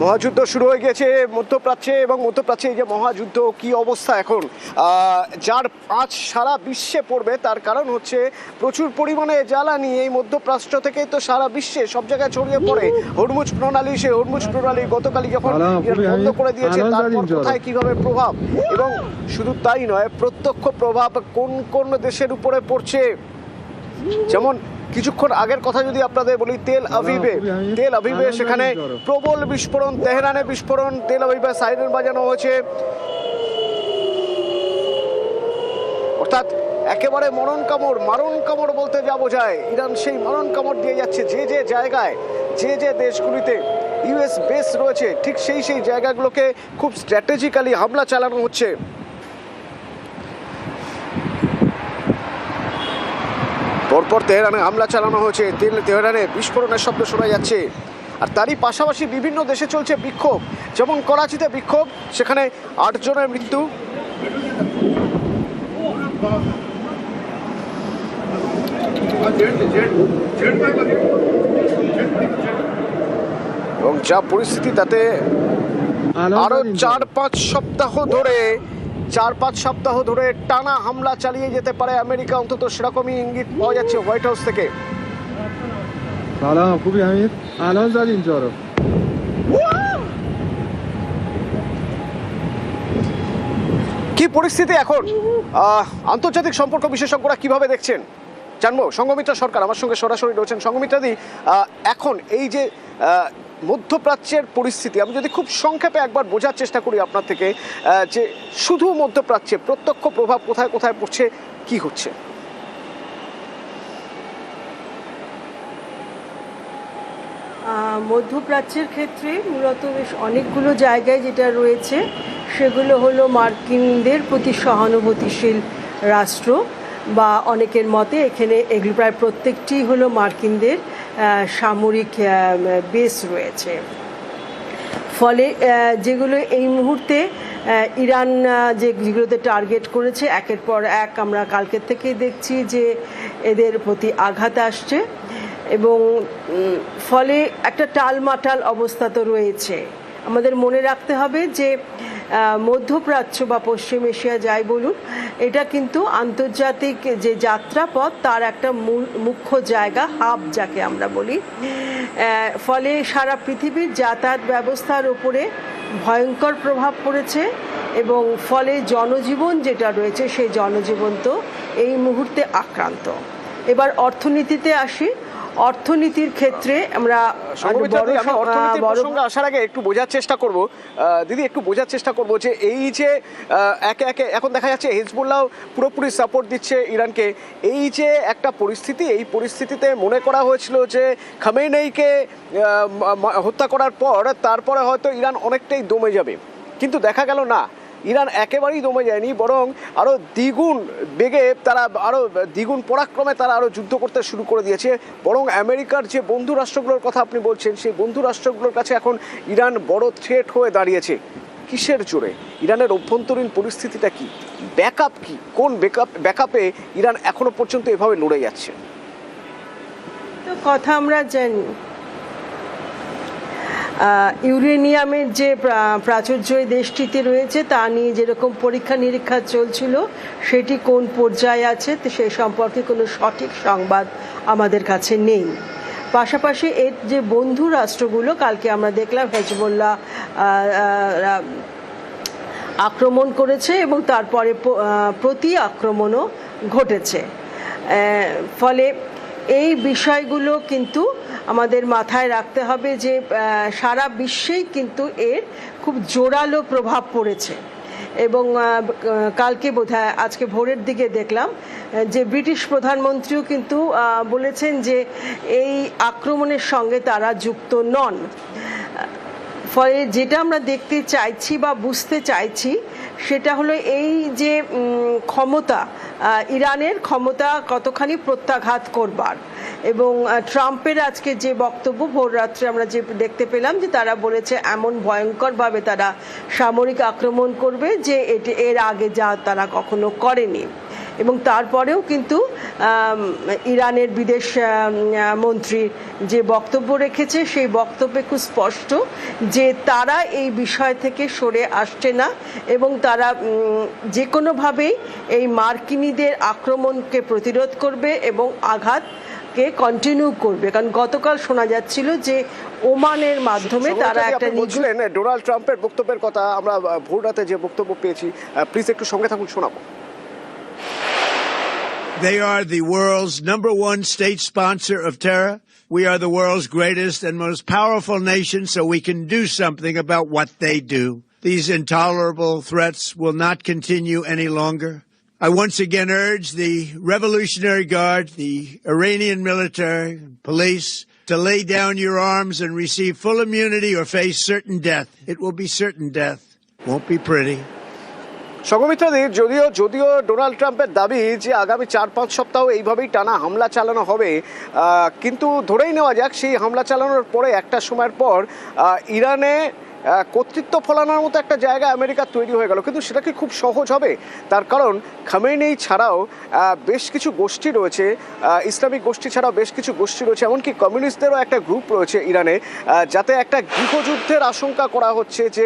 মহাযুদ্ধ শুরু হয়ে গেছে মধ্যপ্রাচ্যে, এবং মধ্যপ্রাচ্যে এই যে মহাযুদ্ধ কি অবস্থা এখন, যার আঁচ সারা বিশ্বে পড়বে, তার কারণ হচ্ছে প্রচুর পরিমাণে জ্বালানি এই মধ্যপ্রাচ্য থেকে তো সারা বিশ্বে সব জায়গায় ছড়িয়ে পড়ে। হরমুজ প্রণালী, সেই হরমুজ প্রণালী গতকালই যখন বন্ধ করে দিয়েছে, তারপর কোথায় কিভাবে প্রভাব, এবং শুধু তাই নয়, প্রত্যক্ষ প্রভাব কোন কোন দেশের উপরে পড়ছে। যেমন কিছুক্ষণ আগের কথা যদি আপনাদের বলি, তেল আভিভে সেখানে প্রবল বিস্ফোরণ, তেহরানে বিস্ফোরণ, তেল আভিভে সাইরেন বাজানো হয়েছে, অর্থাৎ একেবারে মারণ কামড় বলতে যা বোঝায়, ইরান সেই মারণ কামড় দিয়ে যাচ্ছে। যে যে জায়গায়, যে যে দেশগুলিতে ইউএস বেস রয়েছে, ঠিক সেই জায়গাগুলোকে খুব স্ট্র্যাটেজিক্যালি হামলা চালানো হচ্ছে। পরপর তেহরানে হামলা চালানো হয়েছে, তেহরানে বিস্ফোরণের শব্দ শোনা যাচ্ছে। আর তারই পাশাপাশি বিভিন্ন দেশে চলছে বিক্ষোভ, যেমন করাচিতে বিক্ষোভ, সেখানে 8 জনের মৃত্যু। এবং যা পরিস্থিতি, তাতে আরো 4-5 সপ্তাহ ধরে টানা হামলা চালিয়ে যেতে পারে আমেরিকা, অন্তত সেরকমই ইঙ্গিত পাওয়া যাচ্ছে হোয়াইট হাউস থেকে। কি পরিস্থিতি এখন, আন্তর্জাতিক সম্পর্ক বিশেষজ্ঞরা কিভাবে দেখছেন জানবো। সঙ্গমিত্রা সরকার আমার সঙ্গে সরাসরি রয়েছেন। সঙ্গমিত্রাদি, এখন এই যে মধ্যপ্রাচ্যের পরিস্থিতি, আমি যদি খুব সংক্ষেপে একবার বোঝার চেষ্টা করি আপনার থেকে, যে শুধু মধ্যপ্রাচ্যে প্রত্যক্ষ প্রভাব কোথায় কোথায় পড়ছে, কি হচ্ছে? মধ্যপ্রাচ্যের ক্ষেত্রে মূলত বেশ অনেকগুলো জায়গায় যেটা রয়েছে, সেগুলো হলো মার্কিনদের প্রতি সহানুভূতিশীল রাষ্ট্র, বা অনেকের মতে এখানে এগুলো প্রায় প্রত্যেকটি হলো মার্কিনদের সামরিক বেস রয়েছে। ফলে যেগুলো এই মুহূর্তে ইরান যেগুলোতে টার্গেট করেছে, একের পর এক আমরা কালকের থেকেই দেখছি যে এদের প্রতি আঘাত আসছে, এবং ফলে একটা টালমাটাল অবস্থা তো রয়েছে। আমাদের মনে রাখতে হবে যে মধ্যপ্রাচ্য বা পশ্চিম এশিয়া যাই বলুন, এটা কিন্তু আন্তর্জাতিক যে যাত্রাপথ, তার একটা মুখ্য জায়গা, হাব যাকে আমরা বলি। ফলে সারা পৃথিবীর যাতায়াত ব্যবস্থার উপরে ভয়ঙ্কর প্রভাব পড়েছে, এবং ফলে জনজীবন যেটা রয়েছে, সেই জনজীবন তো এই মুহূর্তে আক্রান্ত। এবার অর্থনীতিতে আসি। অর্থনীতির ক্ষেত্রে আমরা আসার আগে একটু বোঝার চেষ্টা করব, দিদি একটু বোঝার চেষ্টা করব যে এই যে একে একে এখন দেখা যাচ্ছে হিজবুল্লাহ পুরোপুরি সাপোর্ট দিচ্ছে ইরানকে, এই যে একটা পরিস্থিতি, এই পরিস্থিতিতে মনে করা হয়েছিল যে খামেনেইকে হত্যা করার পর তারপরে হয়তো ইরান অনেকটাই দমে যাবে, কিন্তু দেখা গেল না, ইরান একেবারেই দমে যায়নি, বরং আরও দ্বিগুণ বেগে তারা, আরও দ্বিগুণ পরাক্রমে তারা আরও যুদ্ধ করতে শুরু করে দিয়েছে। বরং আমেরিকার যে বন্ধু রাষ্ট্রগুলোর কথা আপনি বলছেন, সেই বন্ধু রাষ্ট্রগুলোর কাছে এখন ইরান বড় থ্রেট হয়ে দাঁড়িয়েছে। কিসের জোরে? ইরানের অভ্যন্তরীণ পরিস্থিতিটা কি, ব্যাকআপ কি, কোন ব্যাকআপে ইরান এখনো পর্যন্ত এভাবে লড়ে যাচ্ছে? তো কথা আমরা জানি, ইউরেনিয়ামের যে প্রাচুর্য দেশটিতে রয়েছে, তা নিয়ে যেরকম পরীক্ষা নিরীক্ষা চলছিল, সেটি কোন পর্যায়ে আছে সে সম্পর্কে কোনো সঠিক সংবাদ আমাদের কাছে নেই। পাশাপাশি এর যে বন্ধু রাষ্ট্রগুলো, কালকে আমরা দেখলাম হেজবুল্লাহ আক্রমণ করেছে, এবং তারপরে প্রতি আক্রমণও ঘটেছে। ফলে এই বিষয়গুলো কিন্তু আমাদের মাথায় রাখতে হবে যে সারা বিশ্বেই কিন্তু এর খুব জোরালো প্রভাব পড়েছে। এবং কালকে বোধহয় আজকে ভোরের দিকে দেখলাম যে ব্রিটিশ প্রধানমন্ত্রীও কিন্তু বলেছেন যে এই আক্রমণের সঙ্গে তারা যুক্ত নন। ফলে যেটা আমরা দেখতে চাইছি বা বুঝতে চাইছি, সেটা হলো এই যে ক্ষমতা, ইরানের ক্ষমতা কতখানি প্রত্যাঘাত করবার। এবং ট্রাম্পের আজকে যে বক্তব্য, ভোর রাত্রে আমরা যে দেখতে পেলাম যে তারা বলেছে এমন ভয়ঙ্করভাবে তারা সামরিক আক্রমণ করবে যে এর আগে যা তারা কখনো করেনি। এবং তারপরেও কিন্তু ইরানের বিদেশ মন্ত্রী যে বক্তব্য রেখেছে সেই বক্তব্যে খুব স্পষ্ট যে তারা এই বিষয় থেকে সরে আসছে না এবং তারা যে কোনোভাবেই এই মার্কিনীদের আক্রমণকে প্রতিরোধ করবে এবং আঘাতকে কন্টিনিউ করবে। কারণ গতকাল শোনা যাচ্ছিল যে ওমানের মাধ্যমে তারা একটা বলছিলেন ডোনাল্ড ট্রাম্পের বক্তব্যের কথা, আমরা ভোর রাতে যে বক্তব্য পেয়েছি, প্লিজ একটু সঙ্গে থাকুন, শোনাবো। They are the world's #1 state sponsor of terror. We are the world's greatest and most powerful nation, so we can do something about what they do. These intolerable threats will not continue any longer. I once again urge the Revolutionary Guard, the Iranian military, police, to lay down your arms and receive full immunity or face certain death. It will be certain death. Won't be pretty. সঙ্গমিত্রাদি, যদিও Donald ট্রাম্পের দাবি যে আগামী 4-5 সপ্তাহ এইভাবেই টানা হামলা চালানো হবে, কিন্তু ধরেই নেওয়া যাক সেই হামলা চালানোর পরে একটা সময়ের পর ইরানে কর্তৃত্ব ফলানোর মতো একটা জায়গা আমেরিকা তৈরি হয়ে গেল, কিন্তু সেটা কি খুব সহজ হবে? তার কারণ খামেনেই ছাড়াও বেশ কিছু গোষ্ঠী রয়েছে, ইসলামিক গোষ্ঠী ছাড়াও বেশ কিছু গোষ্ঠী রয়েছে, এমনকি কমিউনিস্টদেরও একটা গ্রুপ রয়েছে ইরানে, যাতে একটা গৃহযুদ্ধের আশঙ্কা করা হচ্ছে যে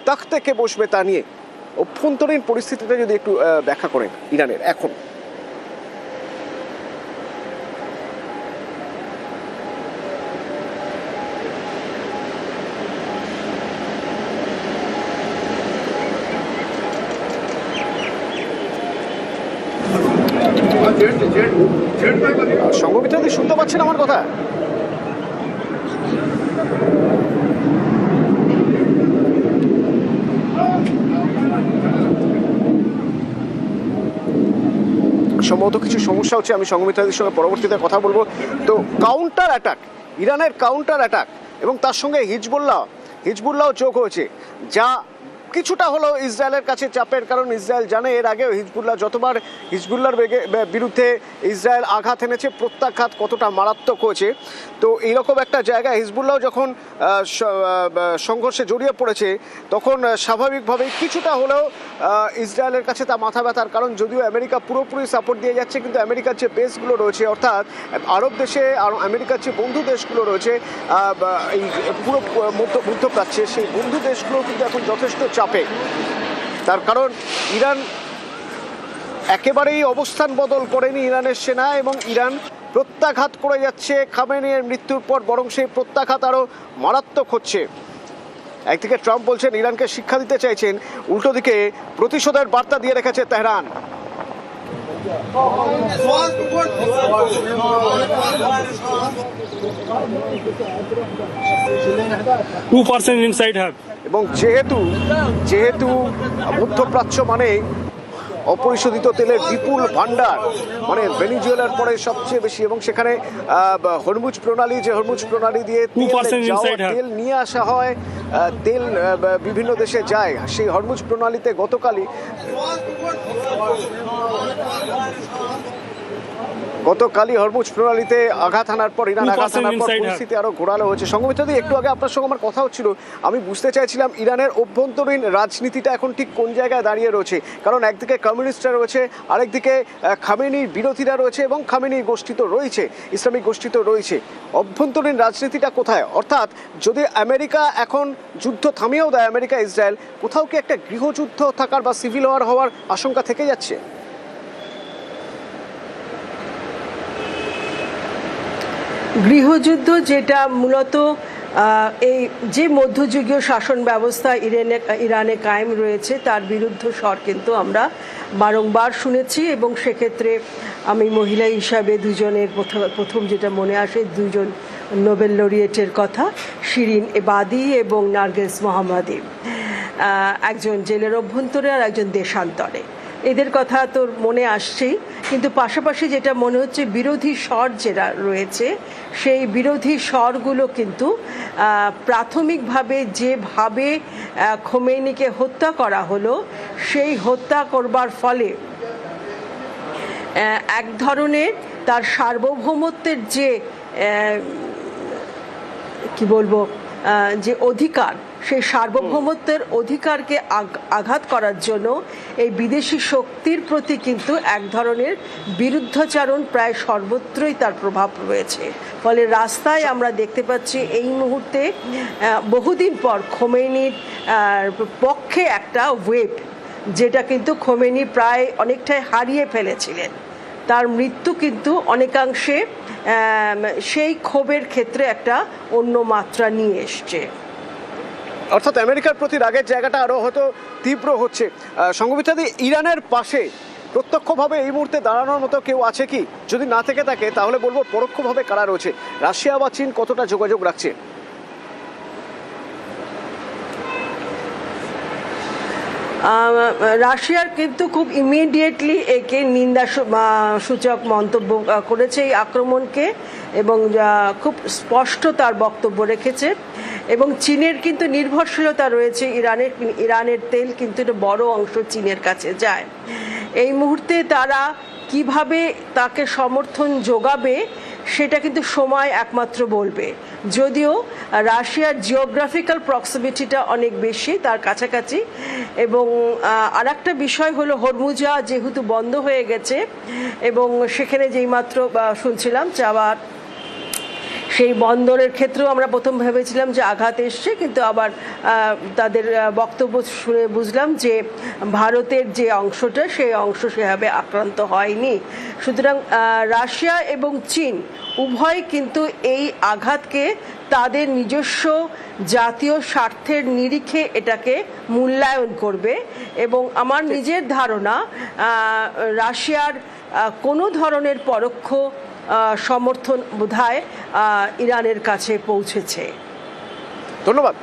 তখতে কে বসবে তা নিয়ে। অভ্যন্তরীণ পরিস্থিতিটা যদি একটু ব্যাখ্যা করেন ইরানের এখন। সঙ্গমিত্রাদি শুনতে পাচ্ছেন আমার কথা? সম্ভবত কিছু সমস্যা হচ্ছে, আমি সঙ্গমিত্রাদির সঙ্গে পরবর্তীতে কথা বলবো। তো কাউন্টার অ্যাটাক, ইরানের কাউন্টার অ্যাটাক এবং তার সঙ্গে হিজবুল্লাহ যোগ হয়েছে, যা কিছুটা হলো ইসরায়েলের কাছে চাপের, কারণ ইসরায়েল জানে এর আগেও যতবার হিজবুল্লাহর বিরুদ্ধে ইসরায়েল আঘাত এনেছে, প্রত্যাঘাত কতটা মারাত্মক হয়েছে। তো এইরকম একটা জায়গায় হিজবুল্লাহ যখন সংঘর্ষে জড়িয়ে পড়েছে, তখন স্বাভাবিকভাবেই কিছুটা হলেও ইসরায়েলের কাছে তা মাথা ব্যথার, কারণ যদিও আমেরিকা পুরোপুরি সাপোর্ট দিয়ে যাচ্ছে, কিন্তু আমেরিকার যে বেসগুলো রয়েছে, অর্থাৎ আরব দেশে আর আমেরিকার যে বন্ধু দেশগুলো রয়েছে এই পুরো মধ্যপ্রাচ্যে, সেই বন্ধু দেশগুলো কিন্তু এখন যথেষ্ট চাপে। তার কারণ ইরান একেবারেই অবস্থান বদল করেনি ইরানের সেনা, এবং ইরান প্রত্যাঘাত করে যাচ্ছে খামেনেইর মৃত্যুর পর, বরং সেই প্রত্যাঘাত আরও মারাত্মক হচ্ছে। একদিকে ট্রাম্প বলছেন ইরানকে শিক্ষা দিতে চাইছেন, উল্টো দিকে প্রতিশোধের বার্তা দিয়ে রেখেছে তেহরান। 2% inside have. এবং যেহেতু মধ্যপ্রাচ্য মানে অপরিশোধিত তেলের বিপুল ভান্ডার, মানে ভেনিজুয়েলার পরে সবচেয়ে বেশি, এবং সেখানে হরমুজ প্রণালী দিয়ে তেল নিয়ে আসা হয়, তেল বিভিন্ন দেশে যায়। সেই হরমুজ প্রণালীতে গতকালই হরমুজ প্রণালীতে আঘাত হানার পর পরিস্থিতি আরো ঘোরালো হয়েছে। সঙ্গমিত্রাদি, একটু আগে আপনার সঙ্গে আমার কথা হচ্ছিল, আমি বুঝতে চাইছিলাম ইরানের অভ্যন্তরীণ রাজনীতিটা এখন ঠিক কোন জায়গায় দাঁড়িয়ে রয়েছে, কারণ একদিকে কমিউনিস্টরা রয়েছে, আরেকদিকে খামেনির বিরোধীরা রয়েছে, এবং খামেনি গোষ্ঠী তো রয়েছে, ইসলামিক গোষ্ঠী তো রয়েছে। অভ্যন্তরীণ রাজনীতিটা কোথায়? অর্থাৎ যদি আমেরিকা এখন যুদ্ধ থামিয়েও দেয়, আমেরিকা ইসরায়েল, কোথাও কি একটা গৃহযুদ্ধ থাকার বা সিভিল ওয়ার হওয়ার আশঙ্কা থেকে যাচ্ছে? গৃহযুদ্ধ, যেটা মূলত এই যে মধ্যযুগীয় শাসন ব্যবস্থা ইরানে কায়েম রয়েছে, তার বিরুদ্ধ স্বর কিন্তু আমরা বারংবার শুনেছি। এবং সেক্ষেত্রে আমি মহিলা হিসাবে দুজনের প্রথম যেটা মনে আসে, দুজন নোবেল লরিয়েটের কথা, শিরিন এবাদি এবং নার্গিস মোহাম্মদি, একজন জেলের অভ্যন্তরে আর একজন দেশান্তরে। এদের কথা তো মনে আসছেই, কিন্তু পাশাপাশি যেটা মনে হচ্ছে বিরোধী স্বর যেটা রয়েছে, সেই বিরোধী স্বরগুলো কিন্তু প্রাথমিকভাবে যেভাবে খোমেনিকে হত্যা করা হলো, সেই হত্যা করবার ফলে এক ধরনের তার সার্বভৌমত্বের যে কি বলবো, যে অধিকার, সেই সার্বভৌমত্বের অধিকারকে আঘাত করার জন্য এই বিদেশি শক্তির প্রতি কিন্তু এক ধরনের বিরুদ্ধাচরণ প্রায় সর্বত্রই তার প্রভাব রয়েছে। ফলে রাস্তায় আমরা দেখতে পাচ্ছি এই মুহূর্তে বহুদিন পর খোমেনির পক্ষে একটা ওয়েভ, যেটা কিন্তু খোমেনি প্রায় অনেকটাই হারিয়ে ফেলেছিলেন। তার মৃত্যু কিন্তু অনেকাংশে সেই ক্ষোভের ক্ষেত্রে একটা অন্য মাত্রা নিয়ে এসছে। অর্থাৎ আমেরিকার প্রতি রাগের জায়গাটা আরো হয়তো তীব্র হচ্ছে। সংঘমিত্রাদি, ইরানের পাশে প্রত্যক্ষভাবে এই মুহূর্তে দাঁড়ানোর মতো কেউ আছে কি? যদি না থেকে থাকে তাহলে বলবো পরোক্ষভাবে কারা রয়েছে? রাশিয়া বা চীন কতটা যোগাযোগ রাখছে? রাশিয়ার কিন্তু খুব ইমিডিয়েটলি একে নিন্দা সূচক মন্তব্য করেছে এই আক্রমণকে, এবং খুব স্পষ্ট তার বক্তব্য রেখেছে। এবং চীনের কিন্তু নির্ভরশীলতা রয়েছে ইরানের তেল কিন্তু একটা বড় অংশ চীনের কাছে যায়। এই মুহূর্তে তারা কিভাবে তাকে সমর্থন যোগাবে সেটা কিন্তু সময় একমাত্র বলবে। যদিও রাশিয়ার জিওগ্রাফিক্যাল প্রক্সিমিটিটা অনেক বেশি, তার কাছাকাছি। এবং আরেকটা বিষয় হলো হরমুজা যেহেতু বন্ধ হয়ে গেছে, এবং সেখানে যেই মাত্র শুনছিলাম চাওয়ার সেই বন্দরের ক্ষেত্রেও আমরা প্রথম ভেবেছিলাম যে আঘাত এসছে, কিন্তু আবার তাদের বক্তব্য শুনে বুঝলাম যে ভারতের যে অংশটা সেই অংশ সেভাবে আক্রান্ত হয়নি। সুতরাং রাশিয়া এবং চীন উভয় কিন্তু এই আঘাতকে তাদের নিজস্ব জাতীয় স্বার্থের নিরিখে এটাকে মূল্যায়ন করবে। এবং আমার নিজের ধারণা রাশিয়ার কোনো ধরনের পরোক্ষ সমর্থন বোধহয় ইরানের কাছে পৌঁছেছে। ধন্যবাদ।